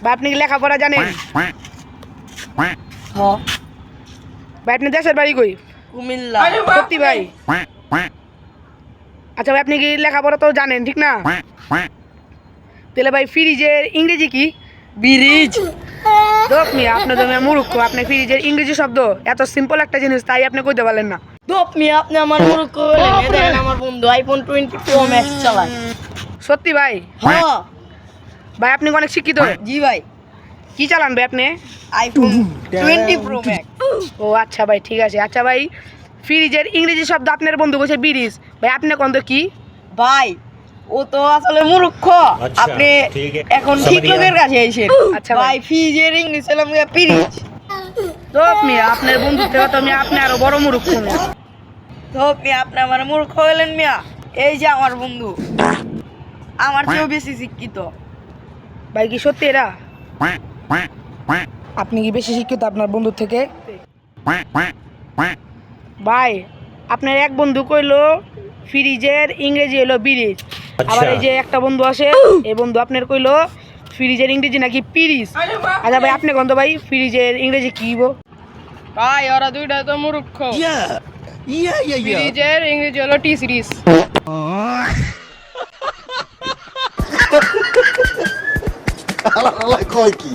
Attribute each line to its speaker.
Speaker 1: ভাই আপনি কি লেখাপড়া জানেন?
Speaker 2: হ্যাঁ।
Speaker 1: ভাই আপনি দেশের বাড়ি কই?
Speaker 2: কুমিল্লা।
Speaker 1: সত্যি ভাই? আচ্ছা ভাই আপনি কি লেখাপড়া তো জানেন ঠিক না? তাহলে ভাই ফ্রিজের ইংরেজি কি?
Speaker 2: ব্রিজ।
Speaker 1: দোপ মিয়া আপনি তো মিয়া মূর্খ, আপনি ফ্রিজের ইংরেজি শব্দ এত সিম্পল একটা জিনিস তাই আপনি কইতে পারলেন না।
Speaker 2: দোপ মিয়া আপনি আমার মূর্খ বলেন। এ দেখেন আমার বন্ধু আইফোন 20 প্রো ম্যাক্স চালায়।
Speaker 1: সত্যি ভাই?
Speaker 2: হ্যাঁ।
Speaker 1: ভাই আপনি অনেক শিক্ষিত।
Speaker 2: জি ভাই।
Speaker 1: কি চালান ভাই আপনি?
Speaker 2: IPhone 20 pro max.
Speaker 1: ও আচ্ছা ভাই ঠিক আছে। আচ্ছা ভাই ফ্রিজের ইংরেজি শব্দ আপনার বন্ধু বলছে ব্রিজ, ভাই আপনি কোন তো কি?
Speaker 2: ভাই ও তো আসলে মূর্খ।
Speaker 3: আচ্ছা,
Speaker 2: আপনি
Speaker 3: ঠিক আছে।
Speaker 2: এখন ঠিক
Speaker 3: समझ गया।
Speaker 2: লোকের কাছে আইছেন।
Speaker 1: আচ্ছা
Speaker 2: ভাই
Speaker 1: ভাই।
Speaker 2: ফ্রিজের ইংলিশ হলাম গিয়া ফ্রিজ।
Speaker 1: দোপ মিয়া আপনার বন্ধু থেকে তো মিয়া আপনি আরো বড় মূর্খ মিয়া।
Speaker 2: দোপ মিয়া আপনি আমার মূর্খ হলেন মিয়া। এই যে আমার বন্ধু আমার চেয়েও বেশি শিক্ষিত।
Speaker 1: ভাই কি সত্যি এরা? আপনি কি বেশি শিক্ষিত আপনার বন্ধুর থেকে? ভাই আপনার এক বন্ধু কইলো ফ্রিজের ইংরেজি হলো ব্রিজ, আবার এই যে একটা বন্ধু আছে এই বন্ধু আপনার কইলো ফ্রিজের ইংরেজি নাকি পিরিজ। আচ্ছা ভাই আপনি কোন তো ভাই ফ্রিজের ইংরেজি কি গো?
Speaker 4: ভাই ওরা দুইটা তো মূর্খ। ফ্রিজের ইংরেজি হলো টি সিরিজ।
Speaker 5: আলা কয় কি